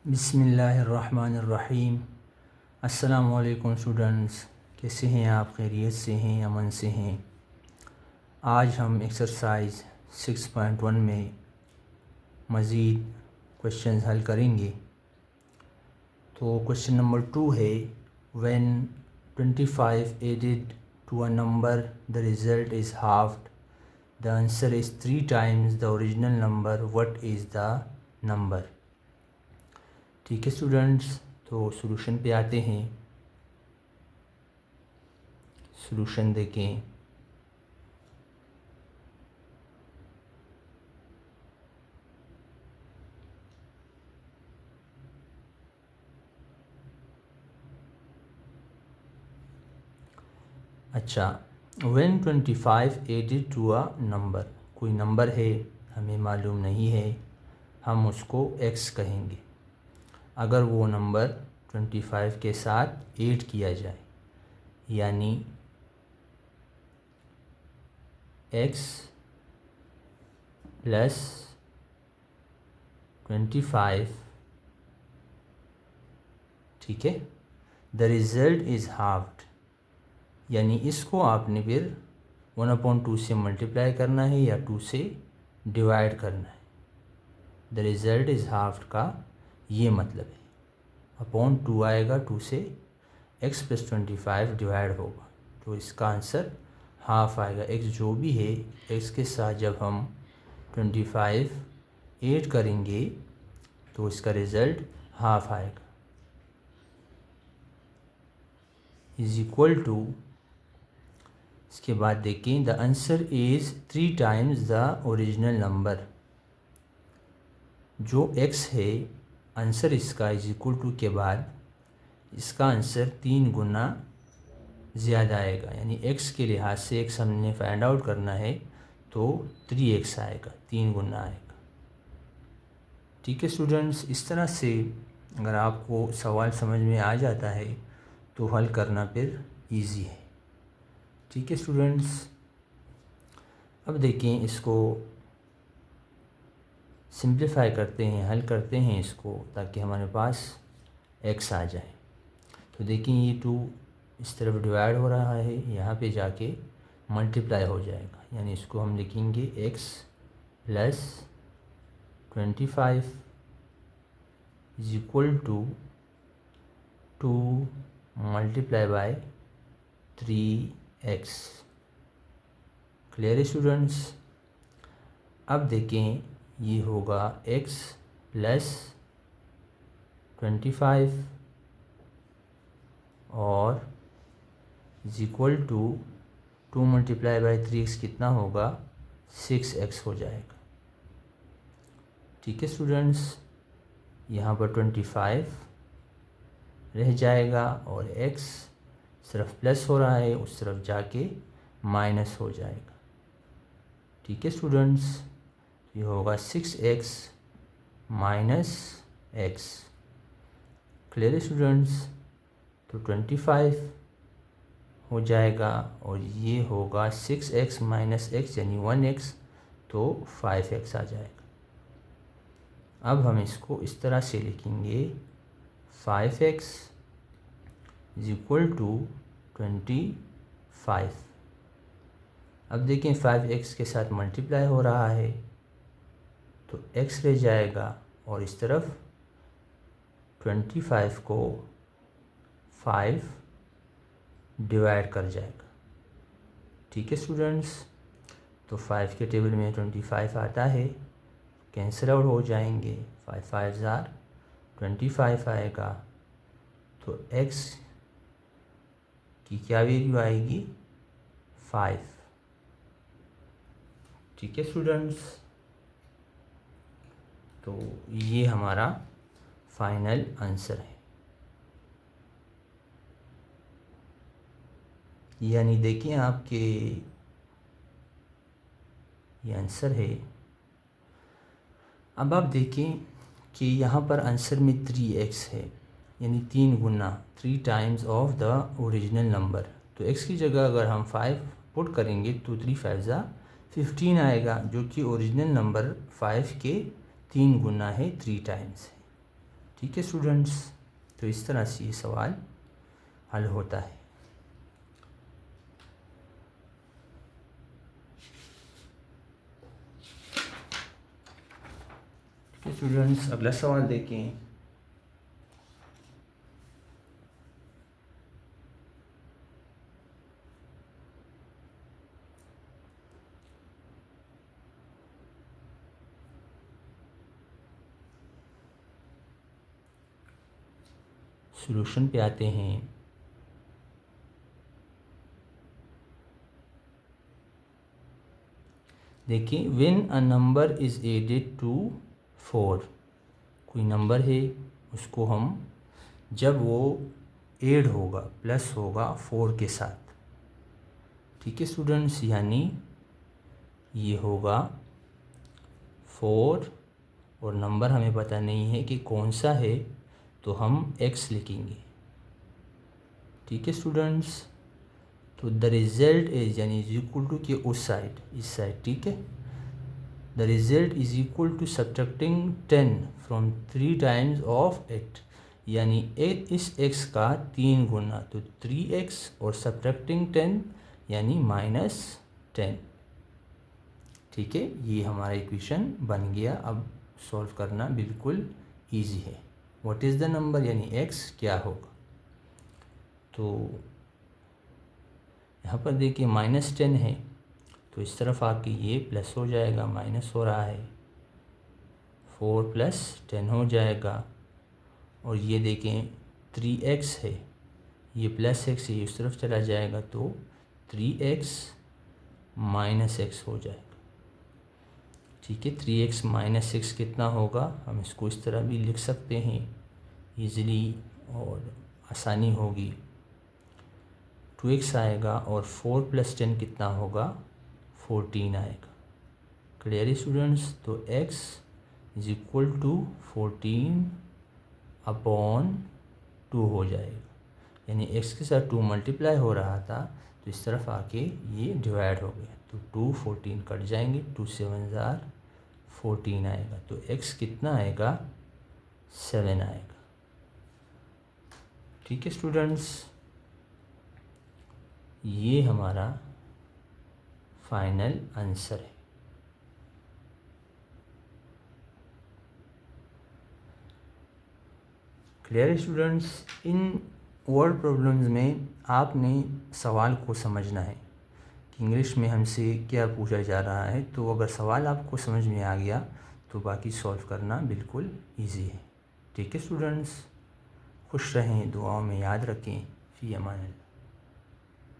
बिस्मिल्लाहिर्रहमानिर्रहीम। अस्सलामुअलैकुम स्टूडेंट्स, कैसे हैं आप? खैरियत से हैं, अमन से हैं? आज हम एक्सरसाइज 6.1 में मज़ीद क्वेश्चंस हल करेंगे। तो क्वेश्चन नंबर 2 है, when 25 added to a number the result is halved, the answer is 3 times the original number, what is the number? ठीक है स्टूडेंट्स, तो सॉल्यूशन पे आते हैं। सॉल्यूशन देखें। अच्छा, when 25 added to a number, कोई नंबर है, हमें मालूम नहीं है, हम उसको x कहेंगे। अगर वो नंबर 25 के साथ ऐड किया जाए, यानी x प्लस 25, ठीक है, द रिज़ल्ट इज़ हाफ्ड, यानी इसको आपने फिर 1/2 से मल्टीप्लाई करना है या 2 से डिवाइड करना है। द रिज़ल्ट इज़ हाफ्ड का ये मतलब है, अपॉन 2 आएगा, 2 से x प्लस 25 डिवाइड होगा, तो इसका आंसर हाफ आएगा। x जो भी है, x के साथ जब हम 25 ऐड करेंगे तो इसका रिज़ल्ट हाफ आएगा, इज़ इक्वल टू। इसके बाद देखें, the answer is 3 times the original number. जो x है, आंसर इसका इज़ इक्वल टू के बाद इसका आंसर 3 गुना ज़्यादा आएगा, यानी x के लिहाज से x हमने फाइंड आउट करना है, तो 3x आएगा, 3 गुना आएगा। ठीक है स्टूडेंट्स, इस तरह से अगर आपको सवाल समझ में आ जाता है तो हल करना फिर इजी है। ठीक है स्टूडेंट्स, अब देखें, इसको सिंप्लीफाई करते हैं, हल करते हैं इसको, ताकि हमारे पास x आ जाए। तो देखें, ये 2 इस तरफ डिवाइड हो रहा है, यहाँ पे जाके मल्टीप्लाई हो जाएगा, यानी इसको हम लिखेंगे x plus 25 is equal to 2 multiply by 3x। Clear है स्टूडेंट्स? अब देखें, ये होगा x प्लस 25 और is equal to 2 multiply by 3x कितना होगा? 6x हो जाएगा। ठीक है स्टूडेंट्स, यहाँ पर 25 रह जाएगा और x सिर्फ प्लस हो रहा है, उस तरफ जाके माइनस हो जाएगा। ठीक है स्टूडेंट्स, ये होगा 6x माइनस x। क्लियर है स्टूडेंट्स? तो 25 हो जाएगा और ये होगा 6x माइनस x यानी 1x, तो 5x आ जाएगा। अब हम इसको इस तरह से लिखेंगे, 5x इज इक्वल टू 25। अब देखें, 5x के साथ मल्टीप्लाई हो रहा है, तो x रह जाएगा और इस तरफ 25 को 5 डिवाइड कर जाएगा। ठीक है स्टूडेंट्स, तो 5 के टेबल में 25 आता है, कैंसिल आउट हो जाएंगे, 5 5 ज़ार 25 आएगा, तो x की क्या वैल्यू आएगी? 5। ठीक है स्टूडेंट्स, तो ये हमारा फाइनल आंसर है, यानी देखिए आपके ये आंसर है। अब आप देखें कि यहाँ पर आंसर में 3x है, यानी 3 गुना, 3 times of the original number. तो x की जगह अगर हम 5 पुट करेंगे तो 3 5 ज़ा 15 आएगा, जो कि ओरिजिनल नंबर 5 के 3 गुना है, 3 टाइम्स है। ठीक है स्टूडेंट्स, तो इस तरह से ये सवाल हल होता है। ठीक है स्टूडेंट्स, अगला सवाल देखें। सॉल्यूशन पे आते हैं। देखिए, when a number is added to 4, कोई नंबर है उसको हम जब वो ऐड होगा, प्लस होगा 4 के साथ, ठीक है स्टूडेंट्स, यानी ये होगा 4 और नंबर हमें पता नहीं है कि कौन सा है, तो हम x लिखेंगे। ठीक है स्टूडेंट्स, तो द रिज़ल्ट इज यानी इज इक्वल टू के उस साइड, इस साइड, ठीक है। The result is equal to subtracting 10 from 3 times of 8, यानी इस x का 3 गुना, तो 3x और सब्ट्रैक्टिंग 10 यानी -10। ठीक है, ये हमारा इक्वेशन बन गया। अब सॉल्व करना बिल्कुल इजी है। व्हाट इज़ द नंबर यानी x क्या होगा, तो यहाँ पर देखिए -10 है, तो इस तरफ आके ये प्लस हो जाएगा, माइनस हो रहा है, 4 + 10 हो जाएगा। और ये देखें 3x है, ये +x है, ये उस तरफ चला जाएगा, तो 3x - x हो जाएगा। ठीक है, 3x - x कितना होगा, हम इसको इस तरह भी लिख सकते हैं ईज़िली और आसानी होगी। 2x आएगा और 4 + 10 कितना होगा, 14 आएगा। क्लियर स्टूडेंट्स, तो x = 14/2 हो जाएगा, यानी x के साथ 2 मल्टीप्लाई हो रहा था, तो इस तरफ आके ये डिवाइड हो गया, तो 2 14 कट जाएंगे, 2 7 14 आएगा, तो x कितना आएगा, 7 आएगा। ठीक है स्टूडेंट्स, ये हमारा फाइनल आंसर है। क्लियर स्टूडेंट्स, इन वर्ड प्रॉब्लम्स में आपने सवाल को समझना है कि इंग्लिश में हमसे क्या पूछा जा रहा है। तो अगर सवाल आपको समझ में आ गया तो बाकी सॉल्व करना बिल्कुल इजी है। ठीक है स्टूडेंट्स, खुश रहें, दुआओं में याद रखें। फ़ी अमान अल्लाह।